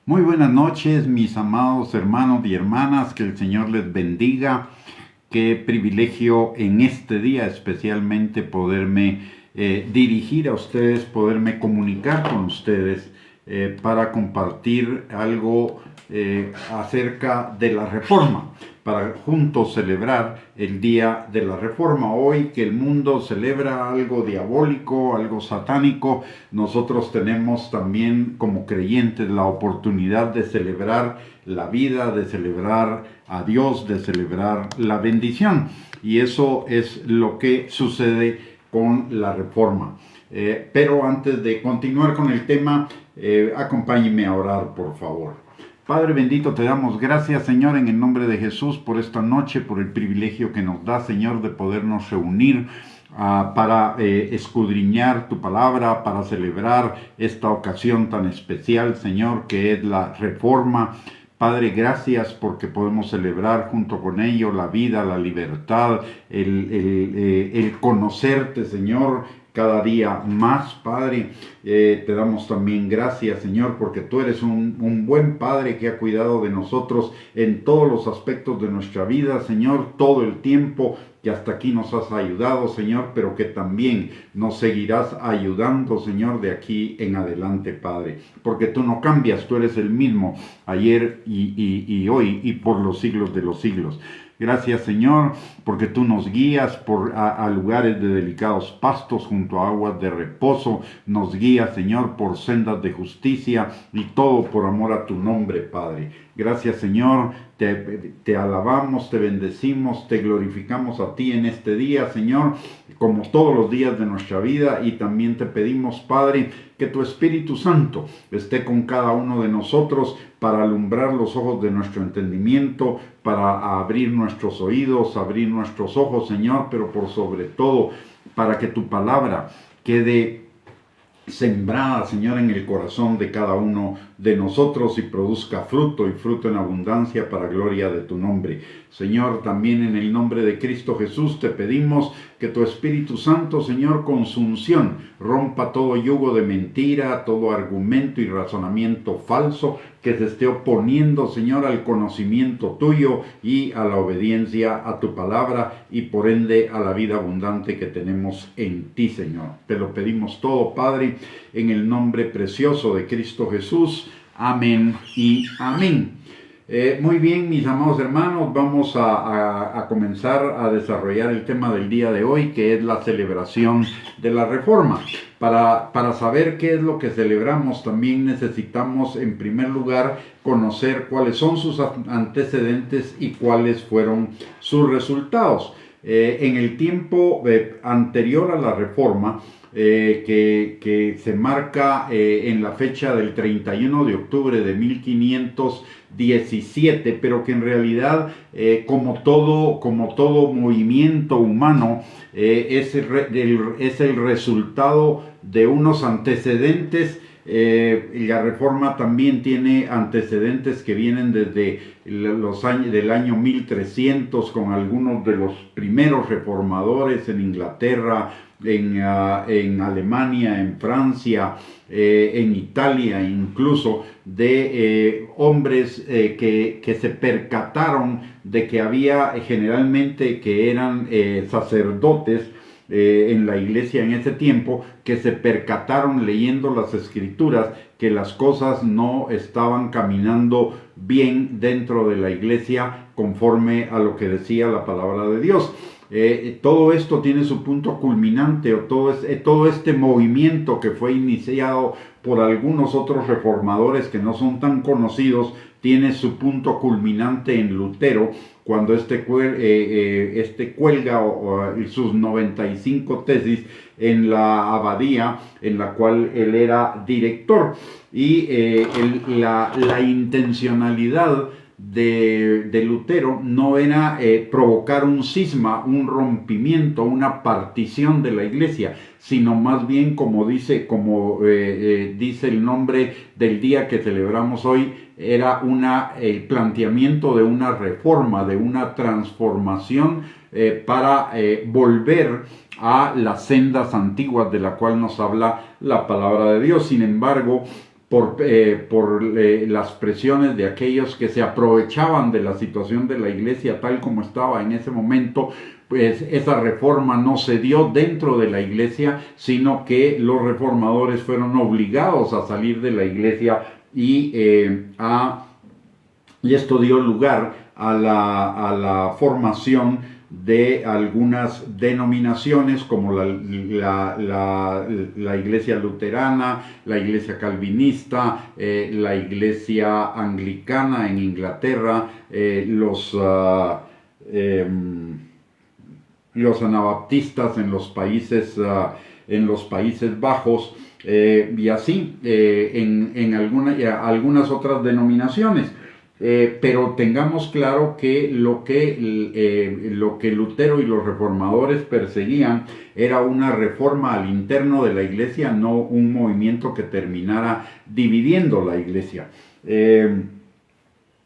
Muy buenas noches, mis amados hermanos y hermanas, que el Señor les bendiga. Qué privilegio en este día especialmente poderme dirigir a ustedes, poderme comunicar con ustedes para compartir algo acerca de la Reforma, para juntos celebrar el Día de la Reforma. Hoy que el mundo celebra algo diabólico, algo satánico, nosotros tenemos también como creyentes la oportunidad de celebrar la vida, de celebrar a Dios, de celebrar la bendición. Y eso es lo que sucede con la Reforma. Pero antes de continuar con el tema, acompáñenme a orar, por favor. Padre bendito, te damos gracias, Señor, en el nombre de Jesús, por esta noche, por el privilegio que nos da, Señor, de podernos reunir para escudriñar tu palabra, para celebrar esta ocasión tan especial, Señor, que es la Reforma. Padre, gracias porque podemos celebrar junto con ello la vida, la libertad, el conocerte, Señor, cada día más, Padre. Te damos también gracias, Señor, porque tú eres un buen Padre que ha cuidado de nosotros en todos los aspectos de nuestra vida, Señor, todo el tiempo que hasta aquí nos has ayudado, Señor, pero que también nos seguirás ayudando, Señor, de aquí en adelante, Padre, porque tú no cambias, tú eres el mismo ayer y hoy y por los siglos de los siglos. Gracias, Señor, porque tú nos guías a lugares de delicados pastos junto a aguas de reposo. Nos guías, Señor, por sendas de justicia y todo por amor a tu nombre, Padre. Gracias, Señor. Te alabamos, te bendecimos, te glorificamos a ti en este día, Señor, como todos los días de nuestra vida. Y también te pedimos, Padre, que tu Espíritu Santo esté con cada uno de nosotros para alumbrar los ojos de nuestro entendimiento, para abrir nuestros oídos, abrir nuestros ojos, Señor, pero por sobre todo para que tu palabra quede sembrada, Señor, en el corazón de cada uno de nosotros y produzca fruto y fruto en abundancia para gloria de tu nombre. Señor, también en el nombre de Cristo Jesús te pedimos que tu Espíritu Santo, Señor, con su unción rompa todo yugo de mentira, todo argumento y razonamiento falso que se esté oponiendo, Señor, al conocimiento tuyo y a la obediencia a tu palabra y por ende a la vida abundante que tenemos en ti, Señor. Te lo pedimos todo, Padre, en el nombre precioso de Cristo Jesús. Amén y amén. Muy bien, mis amados hermanos, vamos a comenzar a desarrollar el tema del día de hoy, que es la celebración de la Reforma. Para saber qué es lo que celebramos, también necesitamos, en primer lugar, conocer cuáles son sus antecedentes y cuáles fueron sus resultados. En el tiempo anterior a la Reforma, que se marca en la fecha del 31 de octubre de 1517, pero que en realidad, como todo movimiento humano, es el resultado de unos antecedentes. La Reforma también tiene antecedentes que vienen desde los años del año 1300, con algunos de los primeros reformadores en Inglaterra, en Alemania, en Francia, en Italia, incluso de hombres que se percataron de que había generalmente que eran sacerdotes en la iglesia en ese tiempo, que se percataron leyendo las escrituras que las cosas no estaban caminando bien dentro de la iglesia conforme a lo que decía la palabra de Dios. Todo esto tiene su punto culminante, o todo este movimiento que fue iniciado por algunos otros reformadores que no son tan conocidos, tiene su punto culminante en Lutero, cuando este cuelga sus 95 tesis en la abadía en la cual él era director. Y la intencionalidad de Lutero no era provocar un cisma, un rompimiento, una partición de la iglesia, sino más bien, como dice el nombre del día que celebramos hoy, era el planteamiento de una reforma, de una transformación para volver a las sendas antiguas de la cual nos habla la palabra de Dios. Sin embargo, las presiones de aquellos que se aprovechaban de la situación de la iglesia tal como estaba en ese momento. Pues esa reforma no se dio dentro de la iglesia, sino que los reformadores fueron obligados a salir de la iglesia y esto dio lugar a la formación de algunas denominaciones como la iglesia luterana, la iglesia calvinista, la iglesia anglicana en Inglaterra, los anabaptistas en los Países Bajos, y así en algunas otras denominaciones. Pero tengamos claro que lo que Lutero y los reformadores perseguían era una reforma al interno de la iglesia, no un movimiento que terminara dividiendo la iglesia.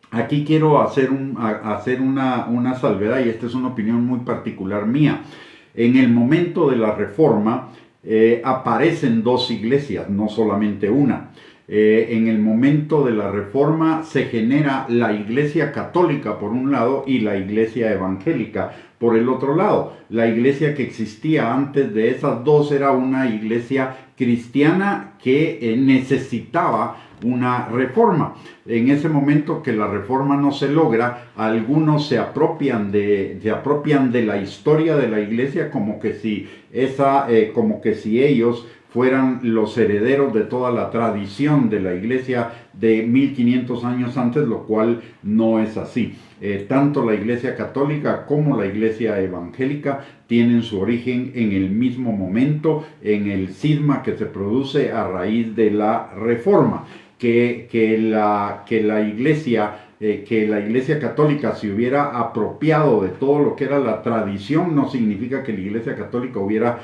Aquí quiero hacer una salvedad, y esta es una opinión muy particular mía. En el momento de la reforma aparecen dos iglesias, no solamente una. En el momento de la reforma se genera la iglesia católica por un lado y la iglesia evangélica por el otro lado. La iglesia que existía antes de esas dos era una iglesia cristiana que necesitaba una reforma. En ese momento que la reforma no se logra, algunos se apropian de la historia de la iglesia como que si ellos fueran los herederos de toda la tradición de la iglesia de 1500 años antes, lo cual no es así. Tanto la iglesia católica como la iglesia evangélica tienen su origen en el mismo momento, en el cisma que se produce a raíz de la reforma. Que la iglesia católica se hubiera apropiado de todo lo que era la tradición no significa que la iglesia católica hubiera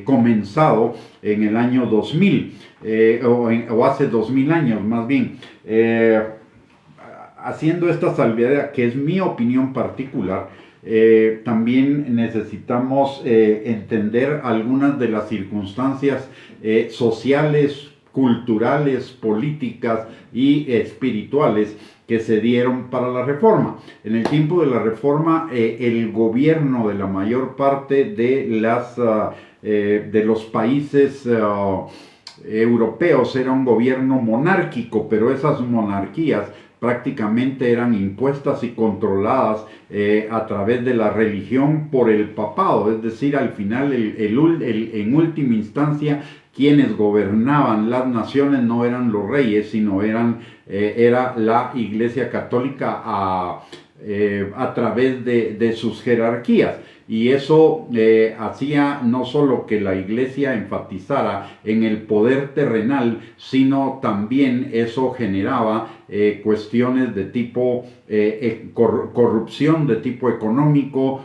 comenzado en el año 2000 o hace 2000 años más bien. Haciendo esta salvedad, que es mi opinión particular, también necesitamos entender algunas de las circunstancias sociales, culturales, políticas y espirituales que se dieron para la reforma. En el tiempo de la reforma, el gobierno de la mayor parte de los países europeos era un gobierno monárquico, pero esas monarquías prácticamente eran impuestas y controladas a través de la religión por el papado, es decir, al final, en última instancia, quienes gobernaban las naciones no eran los reyes, sino era la Iglesia Católica a través de sus jerarquías. Y eso hacía no solo que la iglesia enfatizara en el poder terrenal, sino también eso generaba cuestiones de tipo corrupción de tipo económico,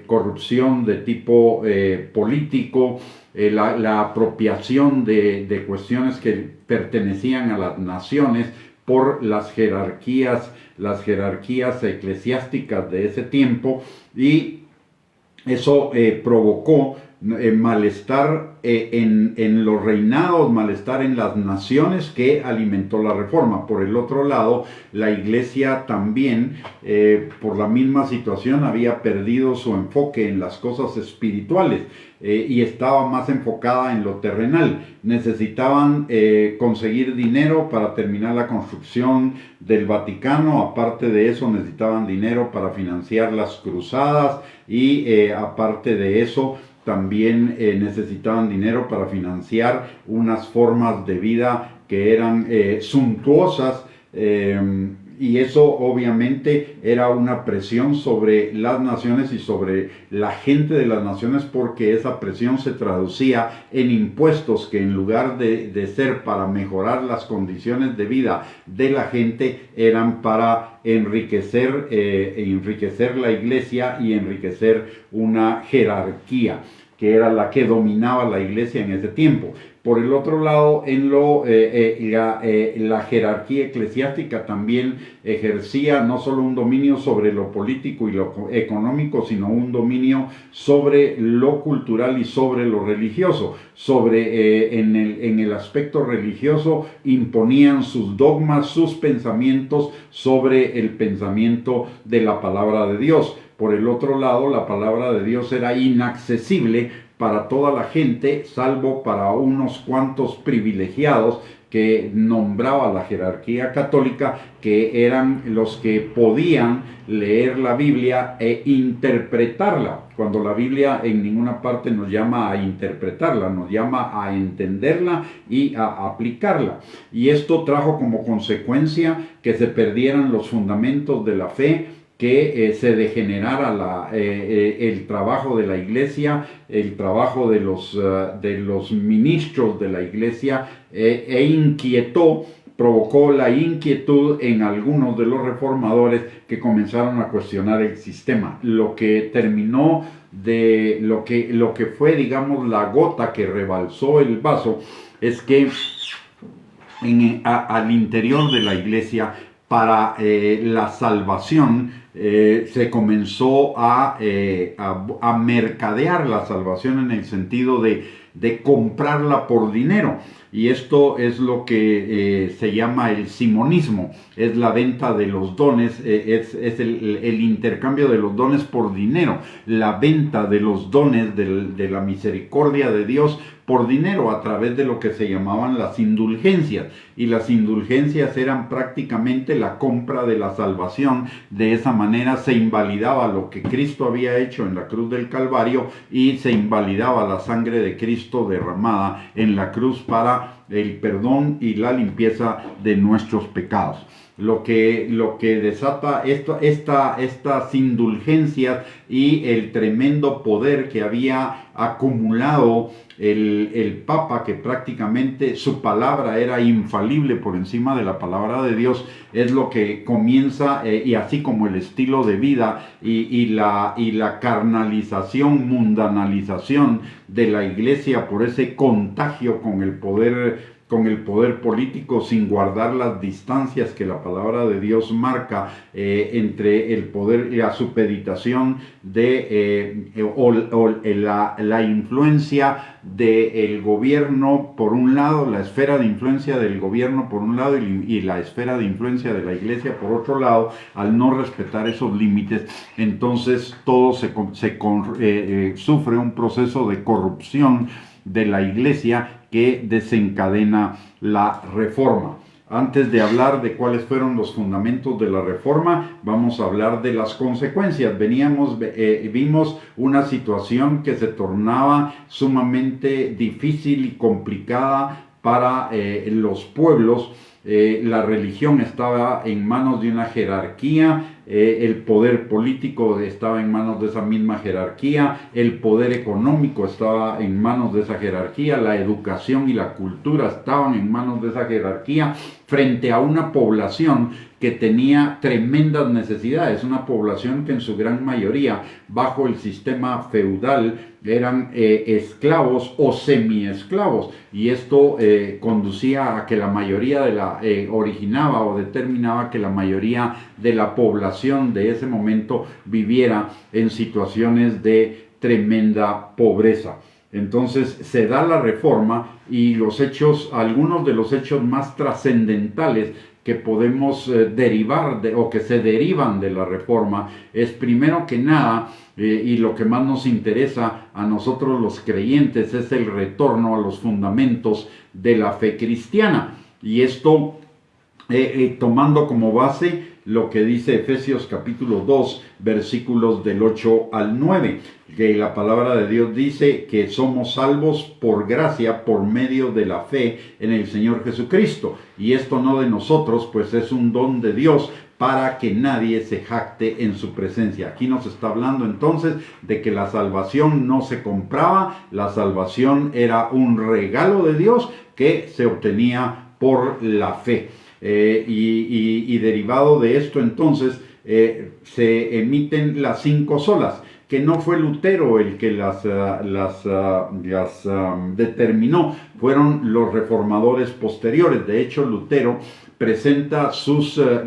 corrupción de tipo político, la apropiación de cuestiones que pertenecían a las naciones por las jerarquías eclesiásticas de ese tiempo, y eso provocó malestar en los reinados, malestar en las naciones, que alimentó la reforma. Por el otro lado, la iglesia también, por la misma situación, había perdido su enfoque en las cosas espirituales y estaba más enfocada en lo terrenal. Necesitaban conseguir dinero para terminar la construcción del Vaticano. Aparte de eso, necesitaban dinero para financiar las cruzadas y aparte de eso, también necesitaban dinero para financiar unas formas de vida que eran suntuosas, y eso obviamente era una presión sobre las naciones y sobre la gente de las naciones, porque esa presión se traducía en impuestos que, en lugar de ser para mejorar las condiciones de vida de la gente, eran para enriquecer la iglesia y enriquecer una jerarquía que era la que dominaba la iglesia en ese tiempo. Por el otro lado, la jerarquía eclesiástica también ejercía no solo un dominio sobre lo político y lo económico, sino un dominio sobre lo cultural y sobre lo religioso. En el aspecto religioso imponían sus dogmas, sus pensamientos sobre el pensamiento de la palabra de Dios. Por el otro lado, la palabra de Dios era inaccesible para toda la gente, salvo para unos cuantos privilegiados que nombraba la jerarquía católica, que eran los que podían leer la Biblia e interpretarla, cuando la Biblia en ninguna parte nos llama a interpretarla, nos llama a entenderla y a aplicarla. Y esto trajo como consecuencia que se perdieran los fundamentos de la fe, que se degenerara el trabajo de la iglesia, el trabajo de los ministros de la iglesia, provocó la inquietud en algunos de los reformadores que comenzaron a cuestionar el sistema, lo que terminó de lo que fue, digamos, la gota que rebalsó el vaso, es que al interior de la iglesia, para la salvación, se comenzó a mercadear la salvación en el sentido de comprarla por dinero. Y esto es lo que se llama el simonismo, es la venta de los dones, es el intercambio de los dones por dinero, la venta de los dones de la misericordia de Dios por dinero a través de lo que se llamaban las indulgencias. Y las indulgencias eran prácticamente la compra de la salvación. De esa manera se invalidaba lo que Cristo había hecho en la cruz del Calvario y se invalidaba la sangre de Cristo derramada en la cruz para el perdón y la limpieza de nuestros pecados. Lo que desata estas indulgencias y el tremendo poder que había acumulado el Papa, que prácticamente su palabra era infalible por encima de la palabra de Dios, es lo que comienza, y así como el estilo de vida y la carnalización, mundanalización de la iglesia por ese contagio con el poder político, sin guardar las distancias que la palabra de Dios marca entre el poder y la supeditación de la influencia del gobierno por un lado, la esfera de influencia del gobierno por un lado y la esfera de influencia de la iglesia por otro lado. Al no respetar esos límites, entonces todo sufre un proceso de corrupción de la iglesia que desencadena la reforma. Antes de hablar de cuáles fueron los fundamentos de la reforma, vamos a hablar de las consecuencias. Vimos una situación que se tornaba sumamente difícil y complicada para los pueblos. La religión estaba en manos de una jerarquía, el poder político estaba en manos de esa misma jerarquía, el poder económico estaba en manos de esa jerarquía, la educación y la cultura estaban en manos de esa jerarquía, frente a una población que tenía tremendas necesidades, una población que en su gran mayoría, bajo el sistema feudal, eran esclavos o semiesclavos, y esto conducía a que la mayoría originaba o determinaba que la mayoría de la población de ese momento viviera en situaciones de tremenda pobreza. Entonces se da la reforma, y algunos de los hechos más trascendentales que podemos derivar o que se derivan de la reforma es, primero que nada, y lo que más nos interesa a nosotros los creyentes, es el retorno a los fundamentos de la fe cristiana. Y esto tomando como base lo que dice Efesios capítulo 2, versículos del 8 al 9, que la palabra de Dios dice que somos salvos por gracia, por medio de la fe en el Señor Jesucristo. Y esto no de nosotros, pues es un don de Dios, para que nadie se jacte en su presencia. Aquí nos está hablando entonces de que la salvación no se compraba, la salvación era un regalo de Dios que se obtenía por la fe. Y derivado de esto entonces se emiten las 5 solas. que no fue Lutero el que las determinó, fueron los reformadores posteriores. De hecho, Lutero presenta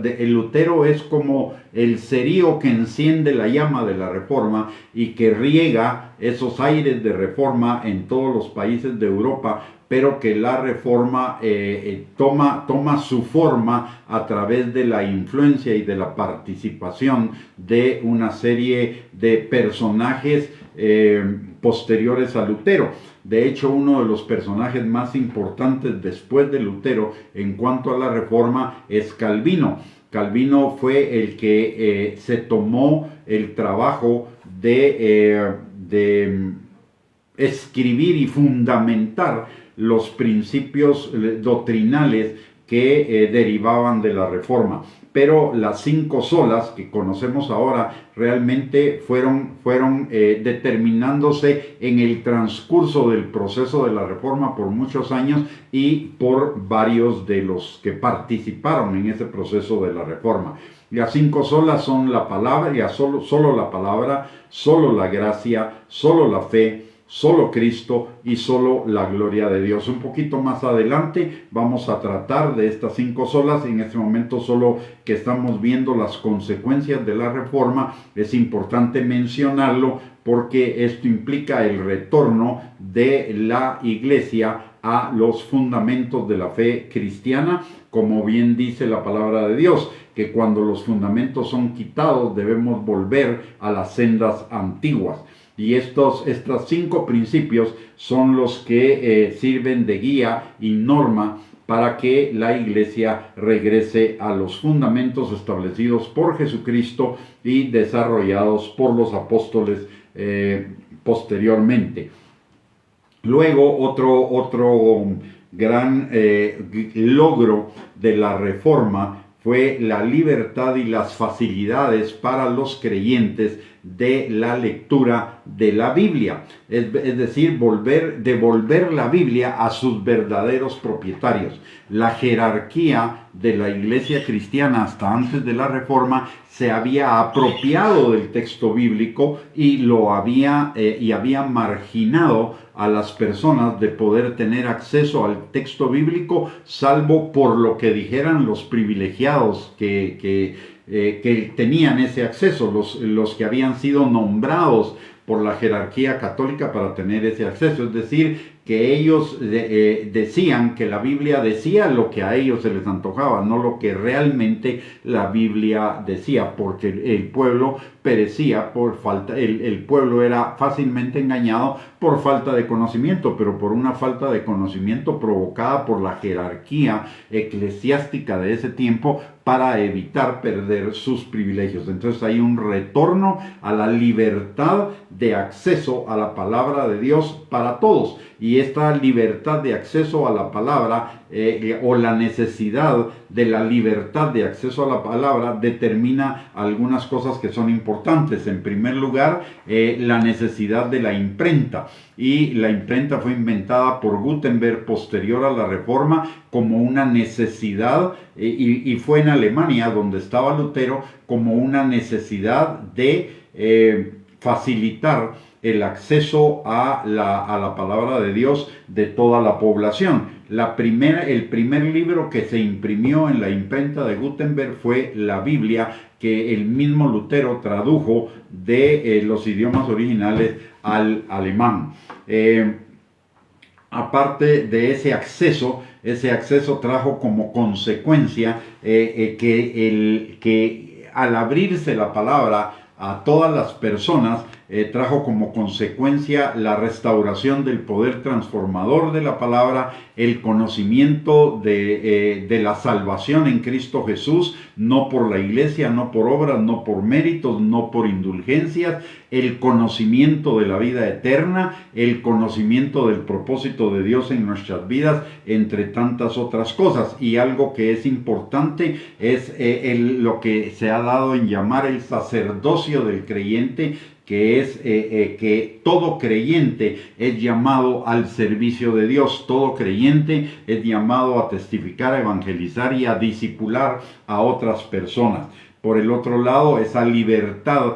el Lutero es como el cerío que enciende la llama de la reforma y que riega esos aires de reforma en todos los países de Europa, pero que la reforma toma su forma a través de la influencia y de la participación de una serie de personajes posteriores a Lutero. De hecho, uno de los personajes más importantes después de Lutero en cuanto a la reforma es Calvino. Calvino fue el que se tomó el trabajo de escribir y fundamentar los principios doctrinales que derivaban de la reforma. Pero las 5 solas que conocemos ahora realmente fueron determinándose en el transcurso del proceso de la reforma por muchos años y por varios de los que participaron en ese proceso de la reforma. Las 5 solas son la palabra, solo la palabra, solo la gracia, solo la fe, solo Cristo y solo la gloria de Dios. Un poquito más adelante vamos a tratar de estas 5 solas. En este momento solo que estamos viendo las consecuencias de la reforma, es importante mencionarlo porque esto implica el retorno de la iglesia a los fundamentos de la fe cristiana, como bien dice la palabra de Dios, que cuando los fundamentos son quitados debemos volver a las sendas antiguas. Y estos 5 principios son los que sirven de guía y norma para que la iglesia regrese a los fundamentos establecidos por Jesucristo y desarrollados por los apóstoles posteriormente. Luego, otro gran logro de la reforma fue la libertad y las facilidades para los creyentes de la lectura de la Biblia, es decir, devolver la Biblia a sus verdaderos propietarios. La jerarquía de la iglesia cristiana hasta antes de la reforma se había apropiado del texto bíblico y había marginado a las personas de poder tener acceso al texto bíblico, salvo por lo que dijeran los privilegiados que tenían ese acceso, los que habían sido nombrados por la jerarquía católica para tener ese acceso. Es decir, que ellos decían que la Biblia decía lo que a ellos se les antojaba, no lo que realmente la Biblia decía, porque el pueblo perecía por falta, el pueblo era fácilmente engañado por falta de conocimiento, pero por una falta de conocimiento provocada por la jerarquía eclesiástica de ese tiempo para evitar perder sus privilegios. Entonces hay un retorno a la libertad de acceso a la palabra de Dios para todos. Y esta libertad de acceso a la palabra o la necesidad de la libertad de acceso a la palabra determina algunas cosas que son importantes. En primer lugar, la necesidad de la imprenta. Y la imprenta fue inventada por Gutenberg posterior a la Reforma como una necesidad y fue en Alemania donde estaba Lutero como una necesidad de facilitar el acceso a la palabra de Dios de toda la población. El primer libro que se imprimió en la imprenta de Gutenberg fue la Biblia, que el mismo Lutero tradujo de los idiomas originales al alemán. Aparte de ese acceso trajo como consecuencia que al abrirse la palabra a todas las personas, trajo como consecuencia la restauración del poder transformador de la palabra, el conocimiento de la salvación en Cristo Jesús, no por la iglesia, no por obras, no por méritos, no por indulgencias, el conocimiento de la vida eterna, el conocimiento del propósito de Dios en nuestras vidas, entre tantas otras cosas. Y algo que es importante es lo que se ha dado en llamar el sacerdocio del creyente, que es que todo creyente es llamado al servicio de Dios, todo creyente es llamado a testificar, a evangelizar y a discipular a otras personas. Por el otro lado, esa libertad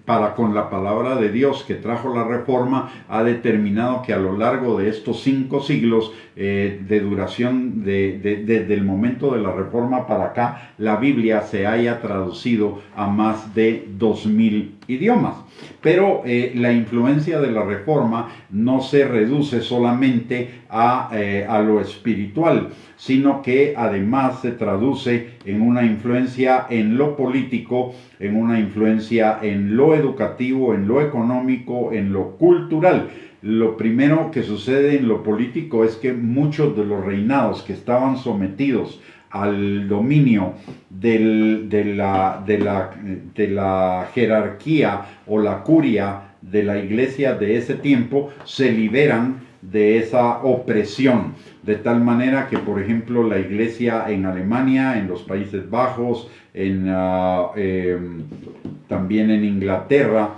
para con la palabra de Dios que trajo la Reforma ha determinado que a lo largo de estos 5 siglos de duración desde el momento de la Reforma para acá, la Biblia se haya traducido a más de 2000 idiomas. Pero la influencia de la Reforma no se reduce solamente a lo espiritual, sino que además se traduce en una influencia en lo político, en una influencia en lo educativo, en lo económico, en lo cultural. Lo primero que sucede en lo político es que muchos de los reinados que estaban sometidos al dominio de la jerarquía o la curia de la iglesia de ese tiempo se liberan de esa opresión, de tal manera que, por ejemplo, la iglesia en Alemania, en los Países Bajos, también en Inglaterra,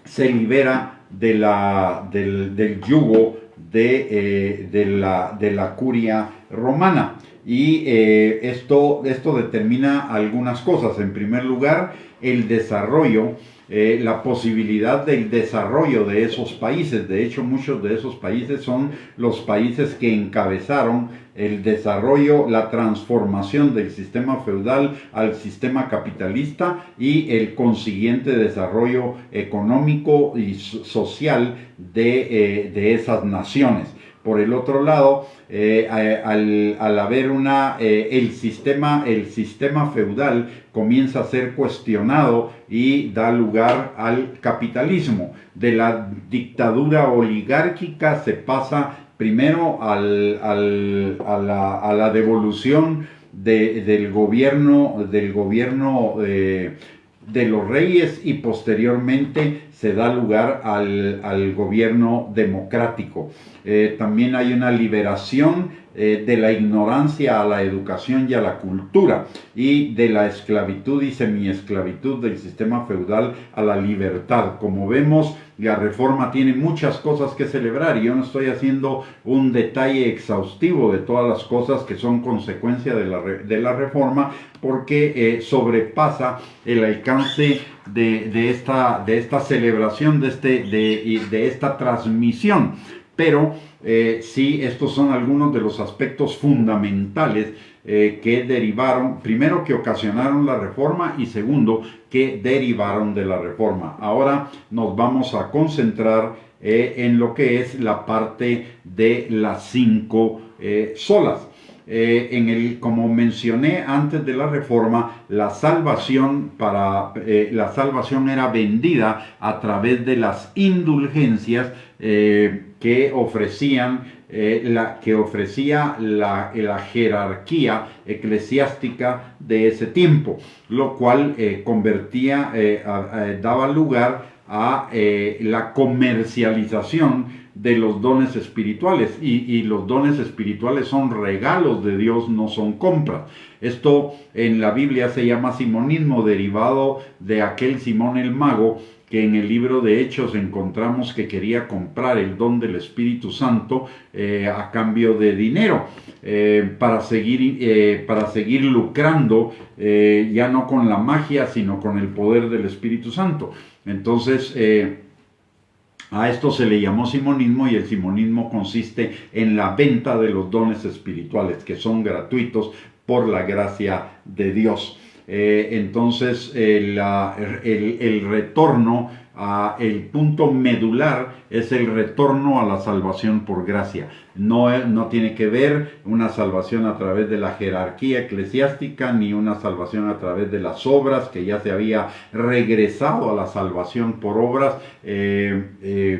se libera del yugo de la curia romana. Y esto determina algunas cosas. En primer lugar, el desarrollo, la posibilidad del desarrollo de esos países. De hecho, muchos de esos países son los países que encabezaron el desarrollo, la transformación del sistema feudal al sistema capitalista y el consiguiente desarrollo económico y social de esas naciones. Por el otro lado, al haber el sistema feudal comienza a ser cuestionado y da lugar al capitalismo. De la dictadura oligárquica se pasa primero a la devolución del gobierno de los reyes y posteriormente se da lugar al gobierno democrático. También hay una liberación de la ignorancia a la educación y a la cultura, y de la esclavitud y semiesclavitud del sistema feudal a la libertad. Como vemos, la Reforma tiene muchas cosas que celebrar y yo no estoy haciendo un detalle exhaustivo de todas las cosas que son consecuencia de la Reforma, porque sobrepasa el alcance de esta celebración, de esta transmisión. Pero sí, estos son algunos de los aspectos fundamentales que derivaron, primero, que ocasionaron la Reforma, y segundo, que derivaron de la Reforma. Ahora nos vamos a concentrar en lo que es la parte de las 5 solas. Como mencioné antes de la Reforma, la salvación era vendida a través de las indulgencias que ofrecía la jerarquía eclesiástica de ese tiempo, lo cual daba lugar a la comercialización de los dones espirituales, y los dones espirituales son regalos de Dios, no son compras. Esto en la Biblia se llama simonismo, derivado de aquel Simón el Mago que en el libro de Hechos encontramos que quería comprar el don del Espíritu Santo a cambio de dinero, para seguir lucrando, ya no con la magia, sino con el poder del Espíritu Santo. Entonces, a esto se le llamó simonismo, y el simonismo consiste en la venta de los dones espirituales, que son gratuitos por la gracia de Dios. Entonces, el retorno, el punto medular es el retorno a la salvación por gracia. No tiene que ver una salvación a través de la jerarquía eclesiástica, ni una salvación a través de las obras, que ya se había regresado a la salvación por obras, que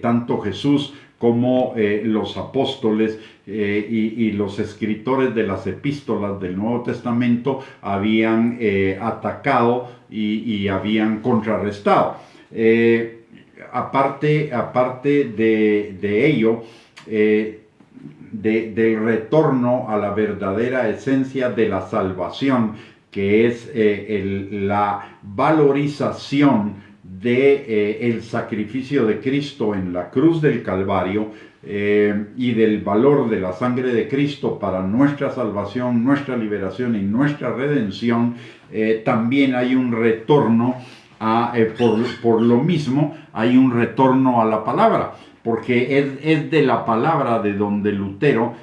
tanto Jesús como los apóstoles y los escritores de las epístolas del Nuevo Testamento habían atacado y habían contrarrestado. Aparte de ello, del retorno a la verdadera esencia de la salvación, que es la valorización el sacrificio de Cristo en la cruz del Calvario, y del valor de la sangre de Cristo para nuestra salvación, nuestra liberación y nuestra redención, también hay un retorno por lo mismo, hay un retorno a la palabra, porque es de la palabra de donde Lutero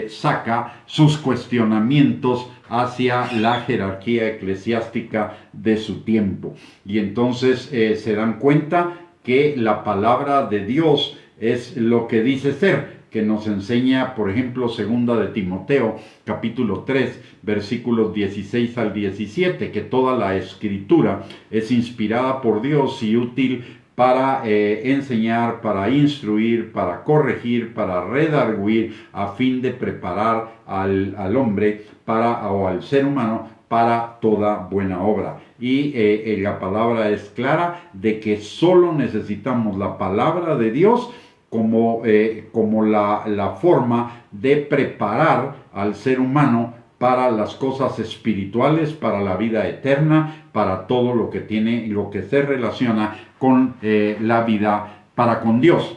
saca sus cuestionamientos hacia la jerarquía eclesiástica de su tiempo. Y entonces se dan cuenta que la palabra de Dios es lo que dice ser, que nos enseña, por ejemplo, segunda de Timoteo, capítulo 3, versículos 16 al 17, que toda la escritura es inspirada por Dios y útil para enseñar, para instruir, para corregir, para redarguir, a fin de preparar al hombre o al ser humano para toda buena obra. Y la palabra es clara de que solo necesitamos la palabra de Dios como la forma de preparar al ser humano para las cosas espirituales, para la vida eterna, para todo lo que se relaciona con la vida para con Dios.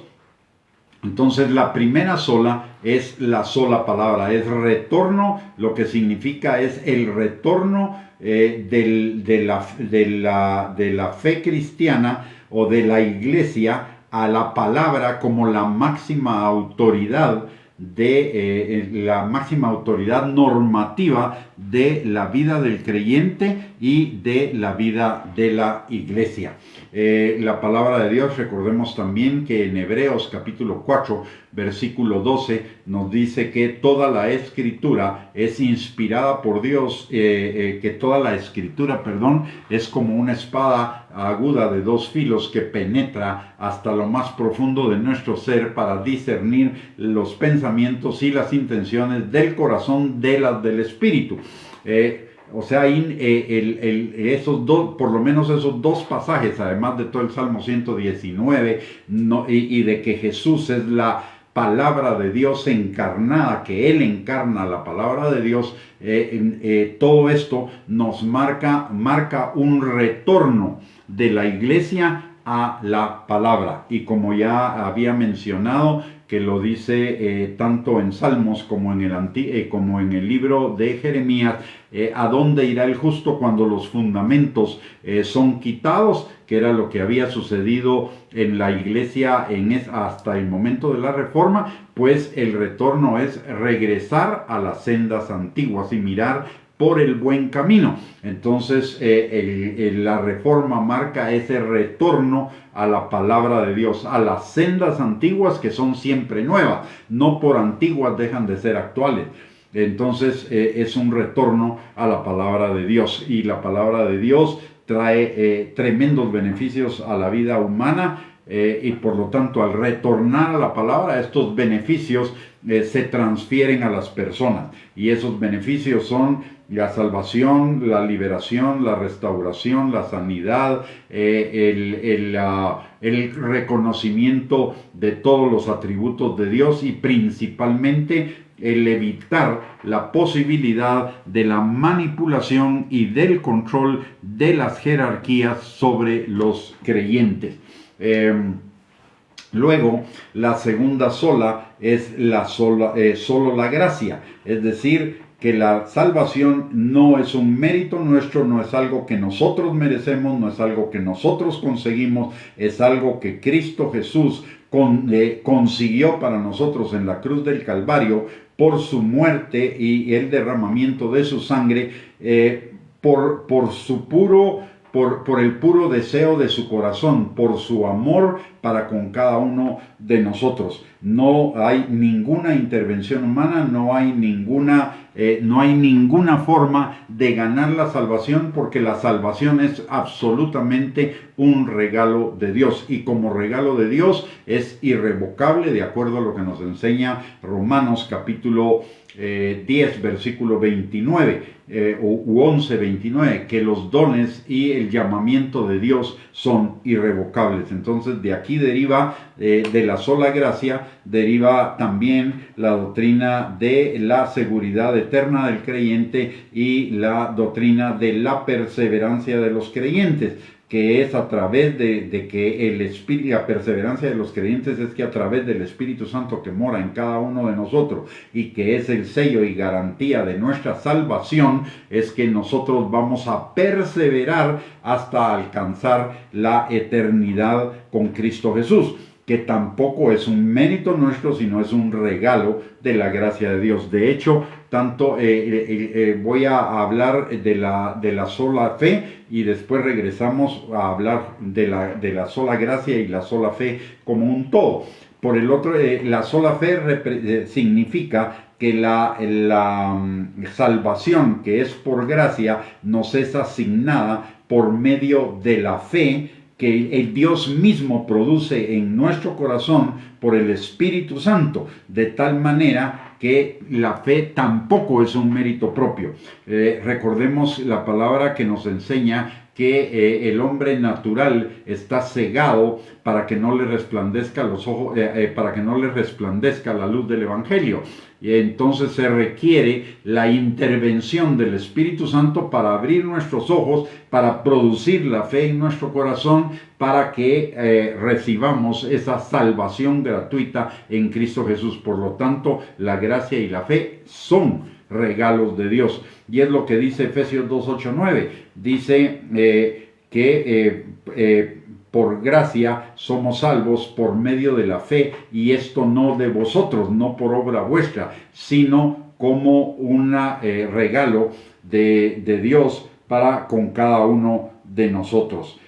Entonces la primera sola es la sola palabra, es retorno, lo que significa es el retorno de la fe cristiana o de la iglesia a la palabra como la máxima autoridad la máxima autoridad normativa de la vida del creyente y de la vida de la iglesia. La palabra de Dios, recordemos también que en Hebreos capítulo 4, versículo 12, nos dice que toda la escritura es inspirada por Dios, que toda la escritura, es como una espada aguda de dos filos que penetra hasta lo más profundo de nuestro ser para discernir los pensamientos y las intenciones del corazón del espíritu. O sea, esos dos, por lo menos esos dos pasajes, además de todo el Salmo 119, y de que Jesús es la palabra de Dios encarnada, que Él encarna la palabra de Dios, todo esto nos marca un retorno de la iglesia a la palabra. Y como ya había mencionado, que lo dice tanto en Salmos como en el libro de Jeremías, ¿a dónde irá el justo cuando los fundamentos son quitados? Que era lo que había sucedido en la iglesia hasta el momento de la Reforma. Pues el retorno es regresar a las sendas antiguas y mirar por el buen camino. Entonces la Reforma marca ese retorno a la palabra de Dios, a las sendas antiguas que son siempre nuevas, no por antiguas dejan de ser actuales. Entonces es un retorno a la palabra de Dios, y la palabra de Dios trae tremendos beneficios a la vida humana, y por lo tanto, al retornar a la palabra, estos beneficios se transfieren a las personas, y esos beneficios son la salvación, la liberación, la restauración, la sanidad, el reconocimiento de todos los atributos de Dios, y principalmente el evitar la posibilidad de la manipulación y del control de las jerarquías sobre los creyentes. Luego, la segunda sola es solo la gracia, es decir, que la salvación no es un mérito nuestro, no es algo que nosotros merecemos, no es algo que nosotros conseguimos, es algo que Cristo Jesús consiguió para nosotros en la cruz del Calvario por su muerte y el derramamiento de su sangre, por el puro deseo de su corazón, por su amor para con cada uno de nosotros. No hay ninguna intervención humana, no hay ninguna forma de ganar la salvación, porque la salvación es absolutamente un regalo de Dios, y como regalo de Dios es irrevocable, de acuerdo a lo que nos enseña Romanos capítulo 10, versículo 29, u 11, 29, que los dones y el llamamiento de Dios son irrevocables. Entonces de aquí deriva, de la sola gracia, deriva también la doctrina de la seguridad eterna del creyente y la doctrina de la perseverancia de los creyentes, que es a través de que el Espíritu, la perseverancia de los creyentes es que a través del Espíritu Santo que mora en cada uno de nosotros y que es el sello y garantía de nuestra salvación, es que nosotros vamos a perseverar hasta alcanzar la eternidad con Cristo Jesús, que tampoco es un mérito nuestro, sino es un regalo de la gracia de Dios. De hecho, voy a hablar de la sola fe y después regresamos a hablar de la sola gracia y la sola fe como un todo. Por el otro, la sola fe significa que la salvación que es por gracia nos es asignada por medio de la fe que el Dios mismo produce en nuestro corazón por el Espíritu Santo, de tal manera que la fe tampoco es un mérito propio. Recordemos la palabra que nos enseña que el hombre natural está cegado para que no le resplandezca los ojos, para que no le resplandezca la luz del Evangelio. Y entonces se requiere la intervención del Espíritu Santo para abrir nuestros ojos, para producir la fe en nuestro corazón, para que recibamos esa salvación gratuita en Cristo Jesús. Por lo tanto, la gracia y la fe son regalos de Dios. Y es lo que dice Efesios 2, 8, 9. Dice por gracia somos salvos por medio de la fe, y esto no de vosotros, no por obra vuestra, sino como un regalo de Dios para con cada uno de nosotros.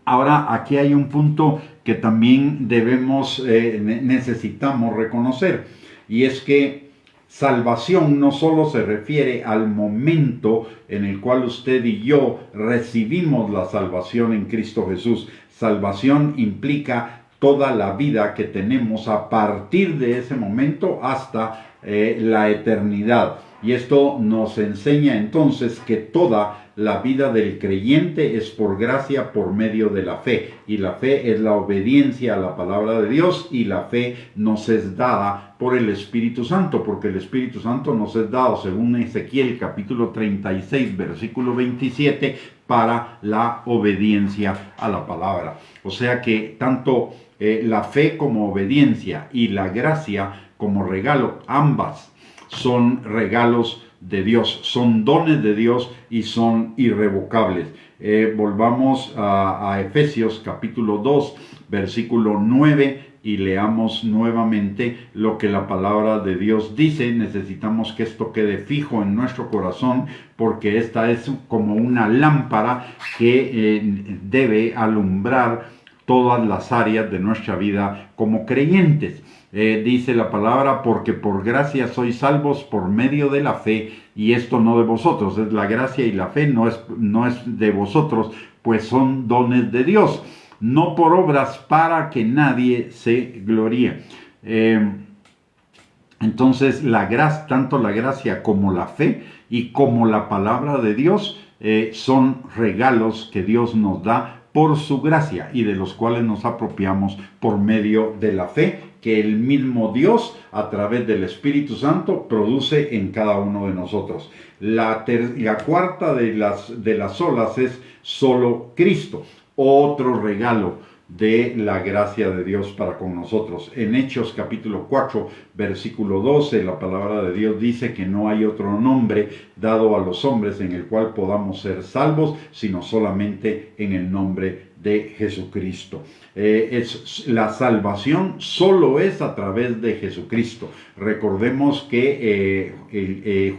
Ahora, aquí hay un punto que también necesitamos reconocer, y es que salvación no solo se refiere al momento en el cual usted y yo recibimos la salvación en Cristo Jesús. Salvación implica toda la vida que tenemos a partir de ese momento hasta la eternidad. Y esto nos enseña entonces que toda la vida del creyente es por gracia por medio de la fe. Y la fe es la obediencia a la palabra de Dios, y la fe nos es dada por el Espíritu Santo, porque el Espíritu Santo nos es dado, según Ezequiel capítulo 36, versículo 27, para la obediencia a la palabra. O sea que tanto la fe como obediencia y la gracia como regalo, ambas son regalos de Dios, son dones de Dios y son irrevocables. Volvamos a Efesios capítulo 2, versículo 9, y leamos nuevamente lo que la palabra de Dios dice. Necesitamos que esto quede fijo en nuestro corazón, porque esta es como una lámpara que debe alumbrar todas las áreas de nuestra vida como creyentes. Dice la palabra: porque por gracia sois salvos por medio de la fe, y esto no de vosotros. Es la gracia y la fe, no es de vosotros, pues son dones de Dios, no por obras, para que nadie se gloríe. Entonces tanto la gracia como la fe y como la palabra de Dios son regalos que Dios nos da por su gracia, y de los cuales nos apropiamos por medio de la fe que el mismo Dios, a través del Espíritu Santo, produce en cada uno de nosotros. La cuarta de las solas es solo Cristo, otro regalo de la gracia de Dios para con nosotros. En Hechos capítulo 4, versículo 12, la palabra de Dios dice que no hay otro nombre dado a los hombres en el cual podamos ser salvos, sino solamente en el nombre de Jesucristo. La salvación solo es a través de Jesucristo. Recordemos que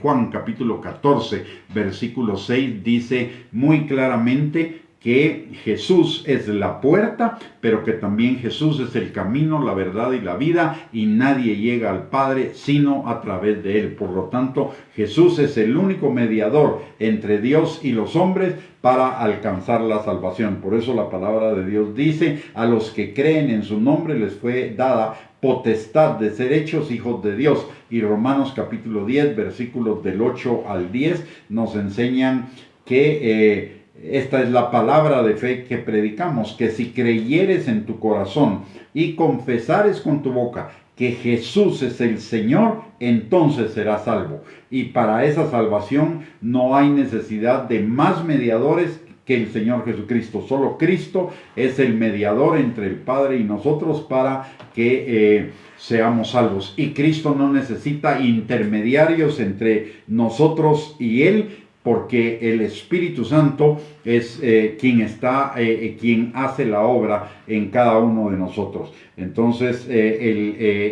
Juan capítulo 14, versículo 6 dice muy claramente que Jesús es la puerta, pero que también Jesús es el camino, la verdad y la vida, y nadie llega al Padre sino a través de Él. Por lo tanto, Jesús es el único mediador entre Dios y los hombres para alcanzar la salvación. Por eso la palabra de Dios dice: a los que creen en su nombre les fue dada potestad de ser hechos hijos de Dios. Y Romanos capítulo 10, versículos del 8 al 10 nos enseñan que esta es la palabra de fe que predicamos: que si creyeres en tu corazón y confesares con tu boca que Jesús es el Señor, entonces serás salvo. Y para esa salvación no hay necesidad de más mediadores que el Señor Jesucristo. Solo Cristo es el mediador entre el Padre y nosotros para que seamos salvos. Y Cristo no necesita intermediarios entre nosotros y Él, porque el Espíritu Santo es quien hace la obra en cada uno de nosotros. Entonces,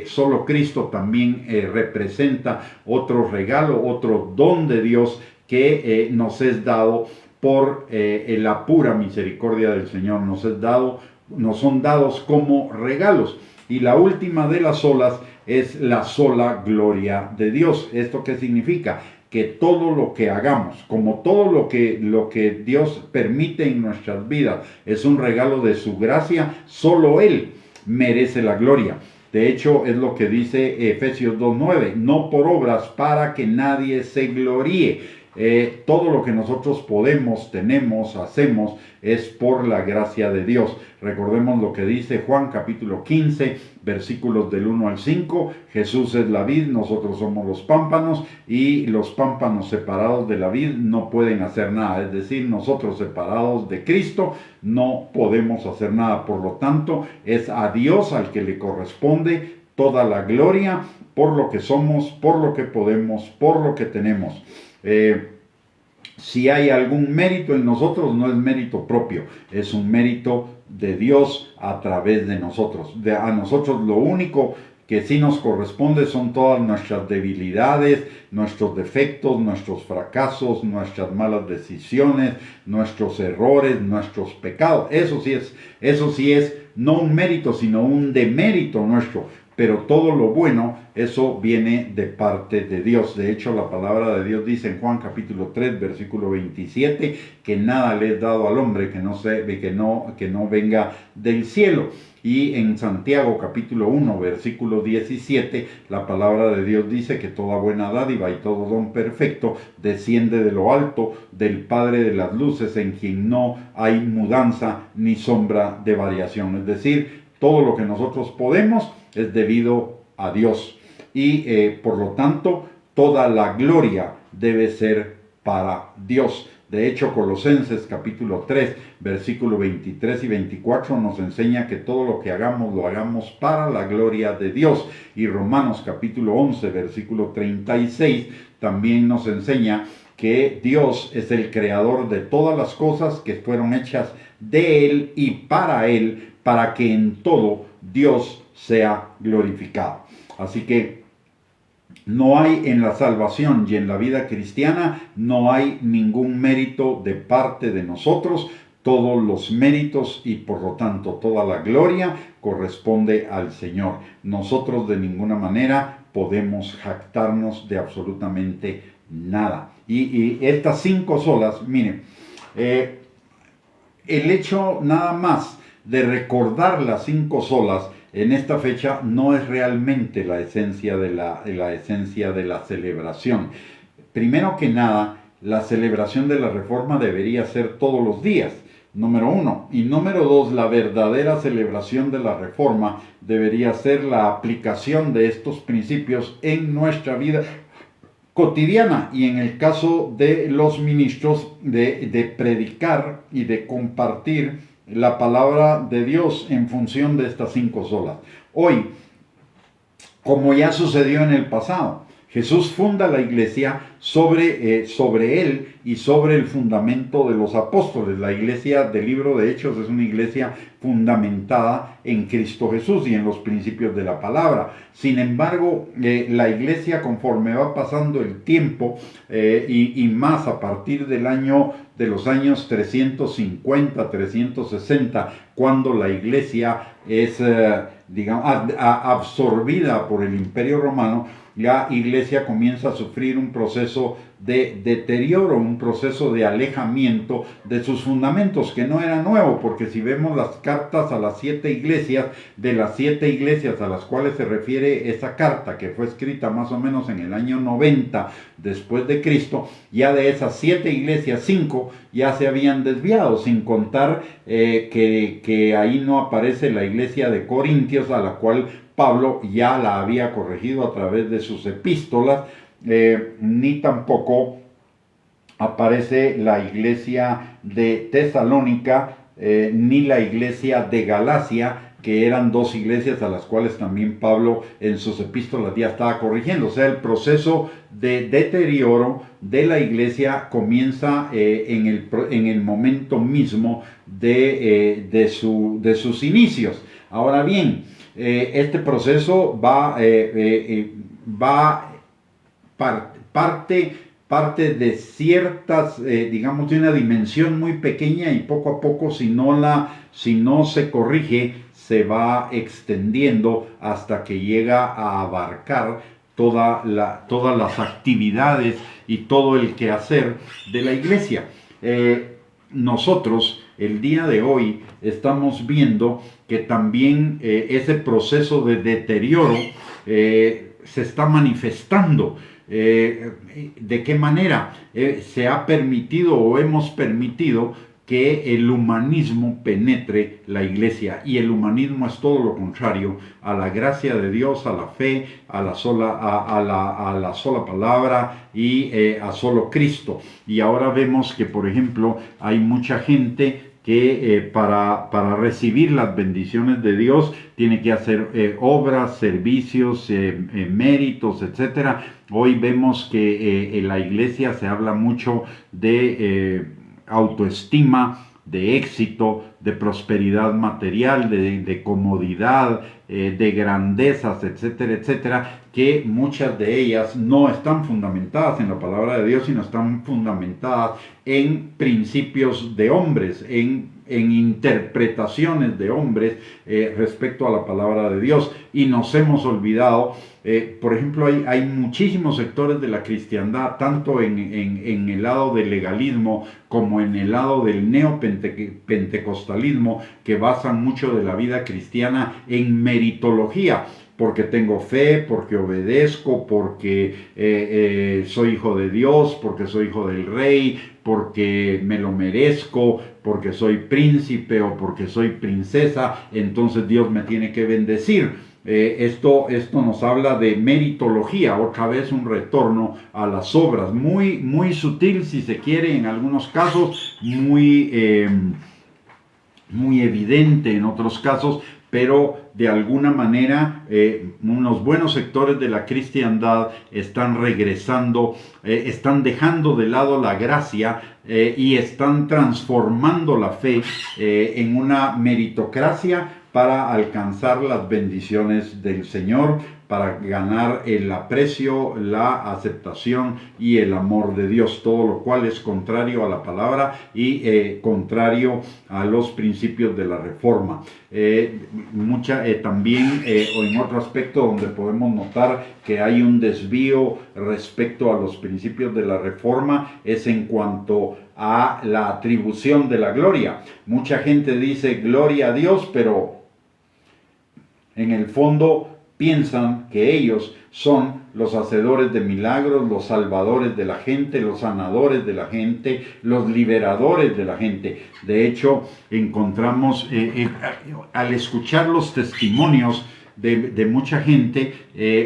solo Cristo también representa otro regalo, otro don de Dios que nos es dado por la pura misericordia del Señor. Nos son dados como regalos. Y la última de las solas es la sola gloria de Dios. ¿Esto qué significa? Que todo lo que hagamos, como todo lo que Dios permite en nuestras vidas, es un regalo de su gracia, solo Él merece la gloria. De hecho, es lo que dice Efesios 2:9, no por obras para que nadie se gloríe. Todo lo que nosotros podemos, tenemos, hacemos, es por la gracia de Dios. Recordemos lo que dice Juan capítulo 15, versículos del 1 al 5. Jesús es la vid, nosotros somos los pámpanos, y los pámpanos separados de la vid no pueden hacer nada. Es decir, nosotros separados de Cristo no podemos hacer nada. Por lo tanto, es a Dios al que le corresponde toda la gloria por lo que somos, por lo que podemos, por lo que tenemos. Si hay algún mérito en nosotros, no es mérito propio, es un mérito de Dios a través de nosotros. A nosotros lo único que sí nos corresponde son todas nuestras debilidades, nuestros defectos, nuestros fracasos, nuestras malas decisiones, nuestros errores, nuestros pecados. Eso sí es no un mérito, sino un demérito nuestro. Pero todo lo bueno, eso viene de parte de Dios. De hecho, la palabra de Dios dice en Juan capítulo 3, versículo 27, que nada le es dado al hombre que no venga del cielo. Y en Santiago capítulo 1, versículo 17, la palabra de Dios dice que toda buena dádiva y todo don perfecto desciende de lo alto, del Padre de las luces, en quien no hay mudanza ni sombra de variación. Es decir, todo lo que nosotros podemos es debido a Dios. Y por lo tanto, toda la gloria debe ser para Dios. De hecho, Colosenses capítulo 3, versículo 23 y 24 nos enseña que todo lo que hagamos, lo hagamos para la gloria de Dios. Y Romanos capítulo 11, versículo 36 también nos enseña que Dios es el creador de todas las cosas que fueron hechas de Él y para Él, para que en todo Dios sea glorificado. Así que no hay en la salvación y en la vida cristiana, no hay ningún mérito de parte de nosotros. Todos los méritos y por lo tanto toda la gloria corresponde al Señor. Nosotros de ninguna manera podemos jactarnos de absolutamente nada. Y estas 5 solas, miren, el hecho nada más de recordar las 5 solas en esta fecha no es realmente la esencia de la celebración. Primero que nada, la celebración de la Reforma debería ser todos los días, número 1. Y número 2, la verdadera celebración de la Reforma debería ser la aplicación de estos principios en nuestra vida cotidiana, y en el caso de los ministros, de predicar y de compartir la palabra de Dios en función de estas 5 solas. Hoy, como ya sucedió en el pasado, Jesús funda la iglesia sobre él y sobre el fundamento de los apóstoles. La iglesia del libro de Hechos es una iglesia fundamentada en Cristo Jesús y en los principios de la palabra. Sin embargo, la iglesia, conforme va pasando el tiempo y más a partir de los años 350, 360, cuando la iglesia es absorbida por el Imperio Romano, la iglesia comienza a sufrir un proceso de deterioro, un proceso de alejamiento de sus fundamentos, que no era nuevo, porque si vemos las cartas a las 7 iglesias, de las 7 iglesias a las cuales se refiere esa carta, que fue escrita más o menos en el año 90 después de Cristo, ya de esas 7 iglesias, 5 ya se habían desviado, sin contar que ahí no aparece la iglesia de Corintios, a la cual Pablo ya la había corregido a través de sus epístolas, ni tampoco aparece la iglesia de Tesalónica, ni la iglesia de Galacia, que eran 2 iglesias a las cuales también Pablo en sus epístolas ya estaba corrigiendo. O sea, el proceso de deterioro de la iglesia comienza en el momento mismo de sus inicios. Ahora bien, este proceso parte de ciertas, digamos, de una dimensión muy pequeña, y poco a poco, si no se corrige, se va extendiendo hasta que llega a abarcar todas las actividades y todo el quehacer de la iglesia. Nosotros, el día de hoy, estamos viendo que también ese proceso de deterioro se está manifestando. ¿De qué manera? Se ha permitido o hemos permitido que el humanismo penetre la iglesia, y el humanismo es todo lo contrario a la gracia de Dios, a la fe, a la sola palabra y a solo Cristo. Y ahora vemos que, por ejemplo, hay mucha gente que para recibir las bendiciones de Dios tiene que hacer obras, servicios, méritos, etc. Hoy vemos que en la iglesia se habla mucho de autoestima, de éxito, de prosperidad material, de comodidad, de grandezas, etcétera, etcétera, que muchas de ellas no están fundamentadas en la palabra de Dios, sino están fundamentadas en principios de hombres, en interpretaciones de hombres respecto a la palabra de Dios, y nos hemos olvidado. Por ejemplo, hay muchísimos sectores de la cristiandad, tanto en el lado del legalismo como en el lado del neopentecostalismo, que basan mucho de la vida cristiana en meritología. Porque tengo fe, porque obedezco, porque soy hijo de Dios, porque soy hijo del rey, porque me lo merezco, porque soy príncipe o porque soy princesa, entonces Dios me tiene que bendecir. Esto nos habla de meritología, otra vez un retorno a las obras, muy, muy sutil si se quiere en algunos casos, muy evidente en otros casos, pero de alguna manera unos buenos sectores de la cristiandad están regresando, están dejando de lado la gracia y están transformando la fe en una meritocracia para alcanzar las bendiciones del Señor, para ganar el aprecio, la aceptación y el amor de Dios, todo lo cual es contrario a la palabra y contrario a los principios de la Reforma. También o en otro aspecto donde podemos notar que hay un desvío respecto a los principios de la Reforma es en cuanto a la atribución de la gloria. Mucha gente dice gloria a Dios, pero en el fondo piensan que ellos son los hacedores de milagros, los salvadores de la gente, los sanadores de la gente, los liberadores de la gente. De hecho, encontramos, al escuchar los testimonios de mucha gente,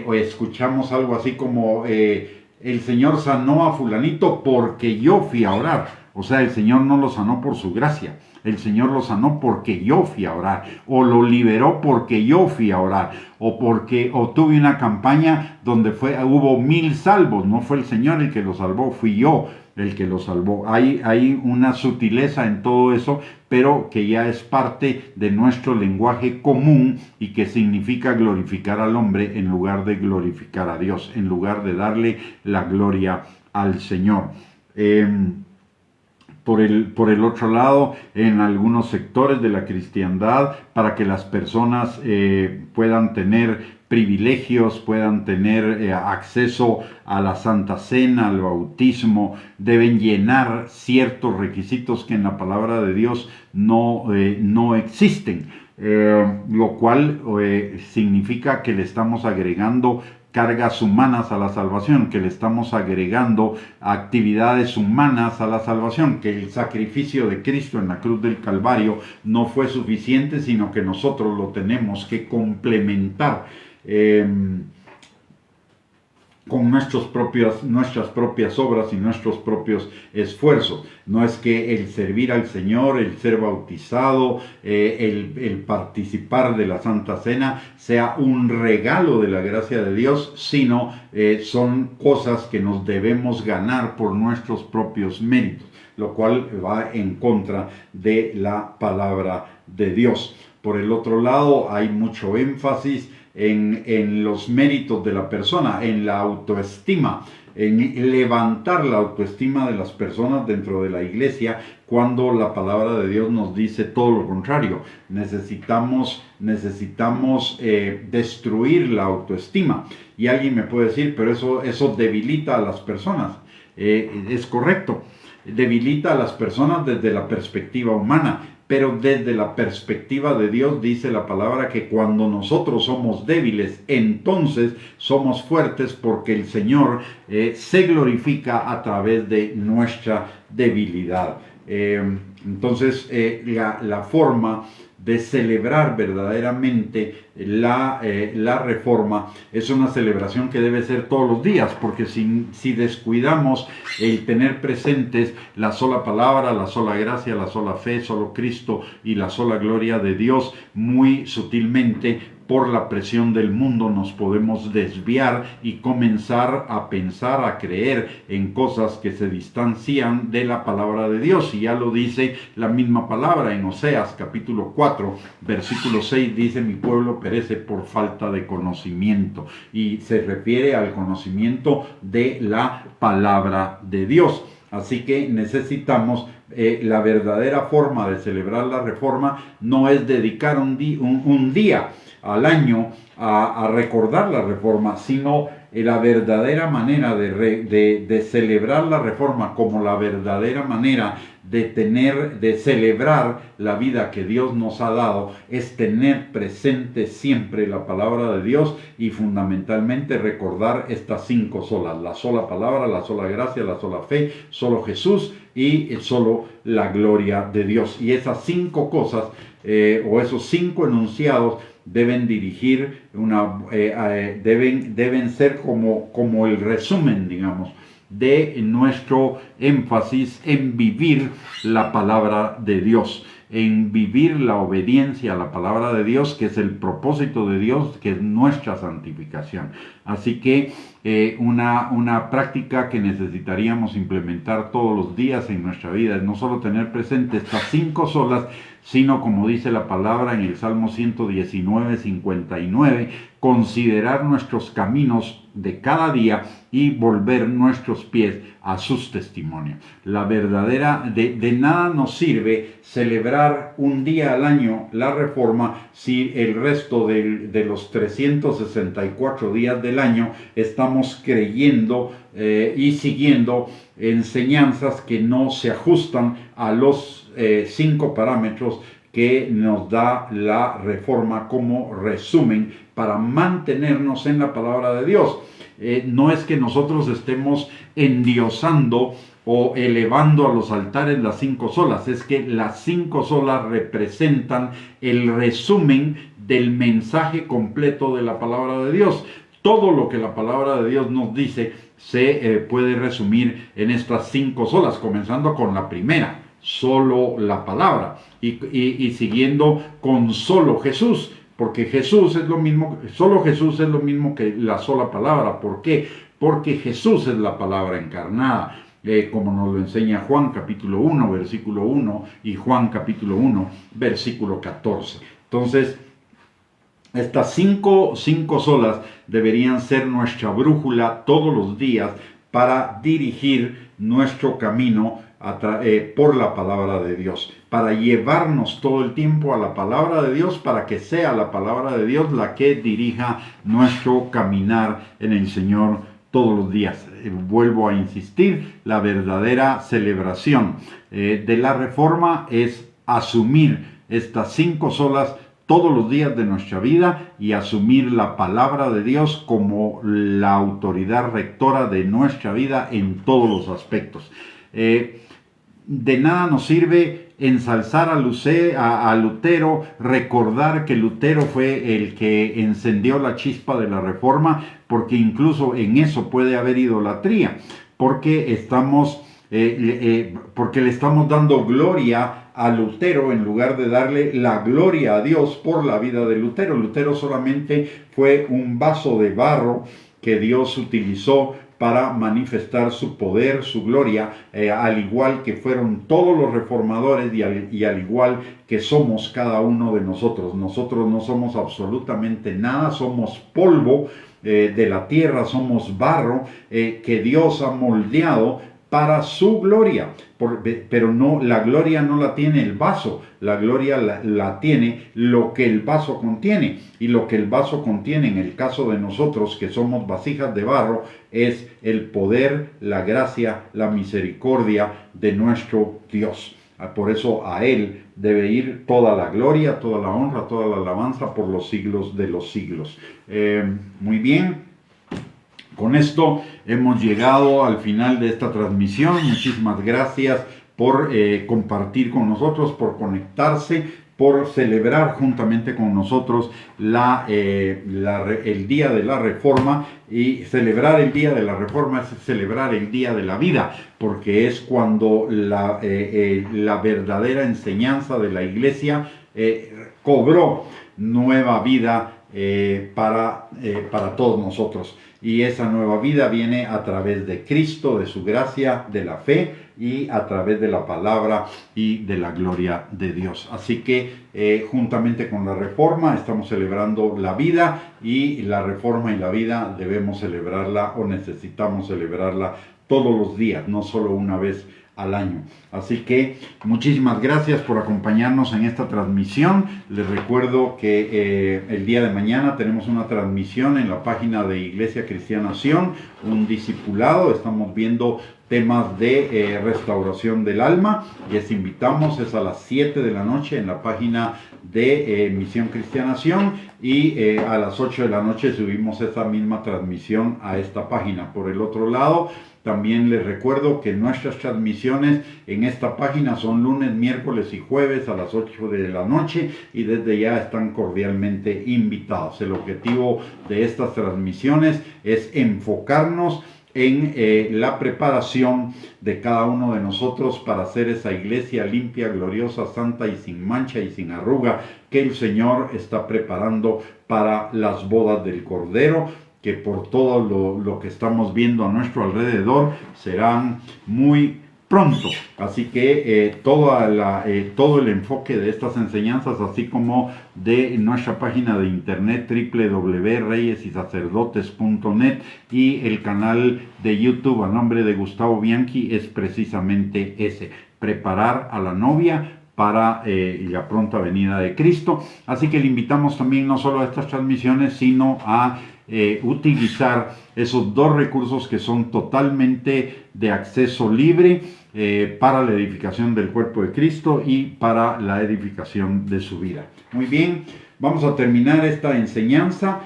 o escuchamos algo así como, el Señor sanó a fulanito porque yo fui a orar. O sea, el Señor no lo sanó por su gracia. El Señor lo sanó porque yo fui a orar, o lo liberó porque yo fui a orar, o porque tuve una campaña donde hubo 1000 salvos. No fue el Señor el que lo salvó, fui yo el que lo salvó. Hay una sutileza en todo eso, pero que ya es parte de nuestro lenguaje común y que significa glorificar al hombre en lugar de glorificar a Dios, en lugar de darle la gloria al Señor. Por el otro lado, en algunos sectores de la cristiandad, para que las personas puedan tener privilegios, puedan tener acceso a la Santa Cena, al bautismo, deben llenar ciertos requisitos que en la palabra de Dios no existen, lo cual significa que le estamos agregando cargas humanas a la salvación, que le estamos agregando actividades humanas a la salvación, que el sacrificio de Cristo en la cruz del Calvario no fue suficiente, sino que nosotros lo tenemos que complementar con nuestras propias obras y nuestros propios esfuerzos. No es que el servir al Señor, el ser bautizado, el participar de la Santa Cena sea un regalo de la gracia de Dios, sino son cosas que nos debemos ganar por nuestros propios méritos, lo cual va en contra de la palabra de Dios. Por el otro lado, hay mucho énfasis en los méritos de la persona, en la autoestima, en levantar la autoestima de las personas dentro de la iglesia, cuando la palabra de Dios nos dice todo lo contrario. Necesitamos destruir la autoestima. Y alguien me puede decir, pero eso debilita a las personas. Es correcto, debilita a las personas desde la perspectiva humana, pero desde la perspectiva de Dios dice la palabra que cuando nosotros somos débiles, entonces somos fuertes, porque el Señor se glorifica a través de nuestra debilidad. Entonces la forma de celebrar verdaderamente la reforma es una celebración que debe ser todos los días, porque si descuidamos el tener presentes la sola palabra, la sola gracia, la sola fe, solo Cristo y la sola gloria de Dios, muy sutilmente por la presión del mundo nos podemos desviar y comenzar a pensar, a creer en cosas que se distancian de la palabra de Dios. Y ya lo dice la misma palabra en Oseas capítulo 4, versículo 6, dice: mi pueblo perece por falta de conocimiento. Y se refiere al conocimiento de la palabra de Dios. Así que necesitamos la verdadera forma de celebrar la reforma no es dedicar un día al año a recordar la reforma, sino la verdadera manera de celebrar la reforma, como la verdadera manera de celebrar la vida que Dios nos ha dado, es tener presente siempre la palabra de Dios y fundamentalmente recordar estas 5 solas: la sola palabra, la sola gracia, la sola fe, solo Jesús y solo la gloria de Dios. Y esas 5 cosas o esos 5 enunciados deben dirigir deben ser como el resumen, digamos, de nuestro énfasis en vivir la palabra de Dios, en vivir la obediencia a la palabra de Dios, que es el propósito de Dios, que es nuestra santificación. Así que una práctica que necesitaríamos implementar todos los días en nuestra vida es no solo tener presente estas 5 solas, sino, como dice la palabra en el Salmo 119, 59, considerar nuestros caminos de cada día y volver nuestros pies a sus testimonios. La verdadera, de nada nos sirve celebrar un día al año la reforma si el resto de los 364 días del año estamos creyendo y siguiendo enseñanzas que no se ajustan a los 5 parámetros que nos da la reforma como resumen para mantenernos en la palabra de Dios. No es que nosotros estemos endiosando o elevando a los altares las 5 solas, es que las 5 solas representan el resumen del mensaje completo de la palabra de Dios. Todo lo que la palabra de Dios nos dice se puede resumir en estas 5 solas, comenzando con la primera: solo la palabra, y siguiendo con solo Jesús, porque Jesús es lo mismo, solo Jesús es lo mismo que la sola palabra. ¿Por qué? Porque Jesús es la palabra encarnada, como nos lo enseña Juan capítulo 1, versículo 1 y Juan capítulo 1, versículo 14. Entonces, estas cinco solas deberían ser nuestra brújula todos los días para dirigir nuestro camino por la palabra de Dios, para llevarnos todo el tiempo a la palabra de Dios, para que sea la palabra de Dios la que dirija nuestro caminar en el Señor todos los días. Vuelvo a insistir, la verdadera celebración de la Reforma es asumir estas 5 solas todos los días de nuestra vida y asumir la palabra de Dios como la autoridad rectora de nuestra vida en todos los aspectos. De nada nos sirve ensalzar a Lutero, recordar que Lutero fue el que encendió la chispa de la Reforma, porque incluso en eso puede haber idolatría, porque porque le estamos dando gloria a Lutero en lugar de darle la gloria a Dios por la vida de Lutero. Lutero solamente fue un vaso de barro que Dios utilizó para manifestar su poder, su gloria, al igual que fueron todos los reformadores y al igual que somos cada uno de nosotros. Nosotros no somos absolutamente nada, somos polvo de la tierra, somos barro que Dios ha moldeado para su gloria, pero no, la gloria no la tiene el vaso, la gloria la tiene lo que el vaso contiene, y lo que el vaso contiene en el caso de nosotros que somos vasijas de barro es el poder, la gracia, la misericordia de nuestro Dios. Por eso a Él debe ir toda la gloria, toda la honra, toda la alabanza por los siglos de los siglos. Muy bien. Con esto hemos llegado al final de esta transmisión. Muchísimas gracias por compartir con nosotros, por conectarse, por celebrar juntamente con nosotros el Día de la Reforma. Y celebrar el Día de la Reforma es celebrar el Día de la Vida, porque es cuando la verdadera enseñanza de la Iglesia cobró nueva vida para todos nosotros. Y esa nueva vida viene a través de Cristo, de su gracia, de la fe y a través de la palabra y de la gloria de Dios. Así que juntamente con la Reforma estamos celebrando la vida, y la Reforma y la vida debemos celebrarla, o necesitamos celebrarla todos los días, no solo una vez al año. Así que muchísimas gracias por acompañarnos en esta transmisión. Les recuerdo que el día de mañana tenemos una transmisión en la página de Iglesia Cristiana Sion, un discipulado. Estamos viendo temas de restauración del alma. Les invitamos, es a las 7 de la noche en la página de Misión Cristiana Sion, y a las 8 de la noche subimos esa misma transmisión a esta página. Por el otro lado, también les recuerdo que nuestras transmisiones en esta página son lunes, miércoles y jueves a las 8 de la noche, y desde ya están cordialmente invitados. El objetivo de estas transmisiones es enfocarnos en la preparación de cada uno de nosotros para ser esa iglesia limpia, gloriosa, santa y sin mancha y sin arruga que el Señor está preparando para las bodas del Cordero, que por todo lo que estamos viendo a nuestro alrededor serán muy pronto. Así que todo el enfoque de estas enseñanzas, así como de nuestra página de internet www.reyesysacerdotes.net y el canal de YouTube a nombre de Gustavo Bianchi, es precisamente ese: preparar a la novia para la pronta venida de Cristo. Así que le invitamos también no solo a estas transmisiones, sino a utilizar esos 2 recursos que son totalmente de acceso libre para la edificación del cuerpo de Cristo y para la edificación de su vida. Muy bien, vamos a terminar esta enseñanza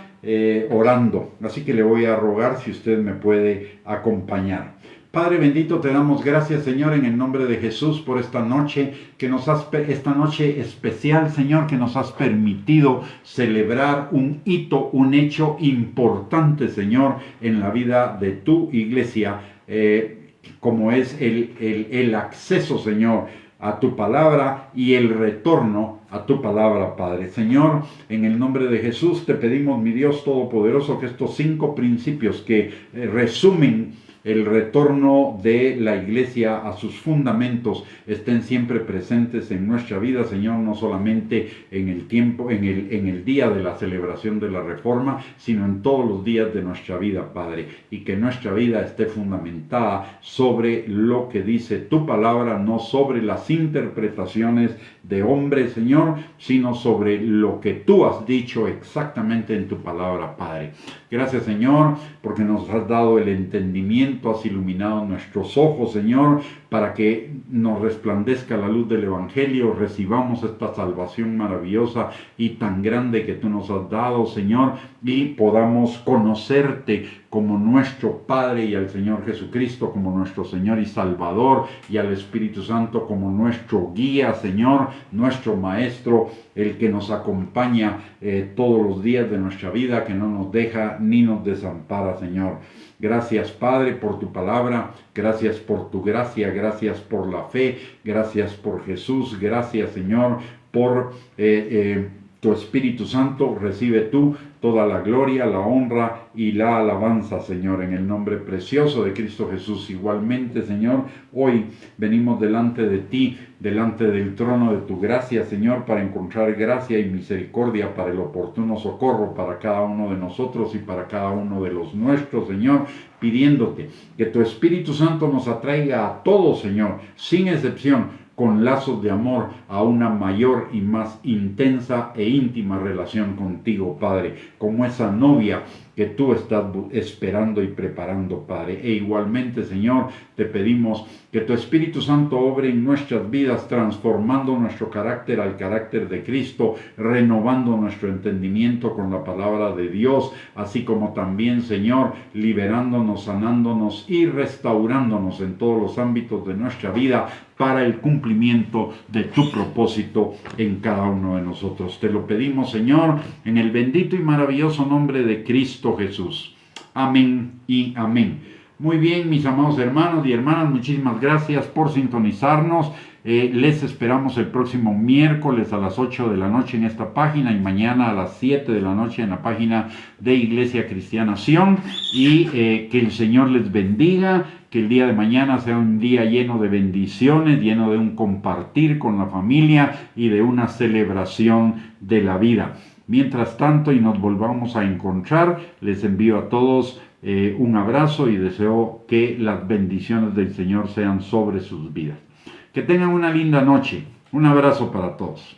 orando. Así que le voy a rogar si usted me puede acompañar. Padre bendito, te damos gracias, Señor, en el nombre de Jesús, por esta noche esta noche especial, Señor, que nos has permitido celebrar un hito, un hecho importante, Señor, en la vida de tu iglesia, como es el acceso, Señor, a tu palabra y el retorno a tu palabra, Padre. Señor, en el nombre de Jesús te pedimos, mi Dios Todopoderoso, que estos 5 principios que resumen el retorno de la iglesia a sus fundamentos estén siempre presentes en nuestra vida, Señor, no solamente en el tiempo, en el día de la celebración de la Reforma, sino en todos los días de nuestra vida, Padre, y que nuestra vida esté fundamentada sobre lo que dice tu palabra, no sobre las interpretaciones de hombres, Señor, sino sobre lo que tú has dicho exactamente en tu palabra, Padre. Gracias, Señor, porque nos has dado el entendimiento, has iluminado nuestros ojos, Señor, para que nos resplandezca la luz del Evangelio, recibamos esta salvación maravillosa y tan grande que tú nos has dado, Señor, y podamos conocerte como nuestro Padre y al Señor Jesucristo como nuestro Señor y Salvador, y al Espíritu Santo como nuestro guía, Señor, nuestro Maestro, el que nos acompaña todos los días de nuestra vida, que no nos deja ni nos desampara, Señor. Gracias, Padre, por tu palabra, gracias por tu gracia, gracias por la fe, gracias por Jesús, gracias, Señor, por tu Espíritu Santo. Recibe tú toda la gloria, la honra y la alabanza, Señor, en el nombre precioso de Cristo Jesús. Igualmente, Señor, hoy venimos delante de ti, delante del trono de tu gracia, Señor, para encontrar gracia y misericordia para el oportuno socorro para cada uno de nosotros y para cada uno de los nuestros, Señor, pidiéndote que tu Espíritu Santo nos atraiga a todos, Señor, sin excepción, con lazos de amor a una mayor y más intensa e íntima relación contigo, Padre, como esa novia que tú estás esperando y preparando, Padre. E igualmente, Señor, te pedimos que tu Espíritu Santo obre en nuestras vidas, transformando nuestro carácter al carácter de Cristo, renovando nuestro entendimiento con la palabra de Dios, así como también, Señor, liberándonos, sanándonos y restaurándonos en todos los ámbitos de nuestra vida para el cumplimiento de tu propósito en cada uno de nosotros. Te lo pedimos, Señor, en el bendito y maravilloso nombre de Cristo Jesús. Amén y amén. Muy bien, mis amados hermanos y hermanas, muchísimas gracias por sintonizarnos. Les esperamos el próximo miércoles a las 8 de la noche en esta página y mañana a las 7 de la noche en la página de Iglesia Cristiana Sion. Y que el Señor les bendiga, que el día de mañana sea un día lleno de bendiciones, lleno de un compartir con la familia y de una celebración de la vida. Mientras tanto, y nos volvamos a encontrar, les envío a todos un abrazo y deseo que las bendiciones del Señor sean sobre sus vidas. Que tengan una linda noche. Un abrazo para todos.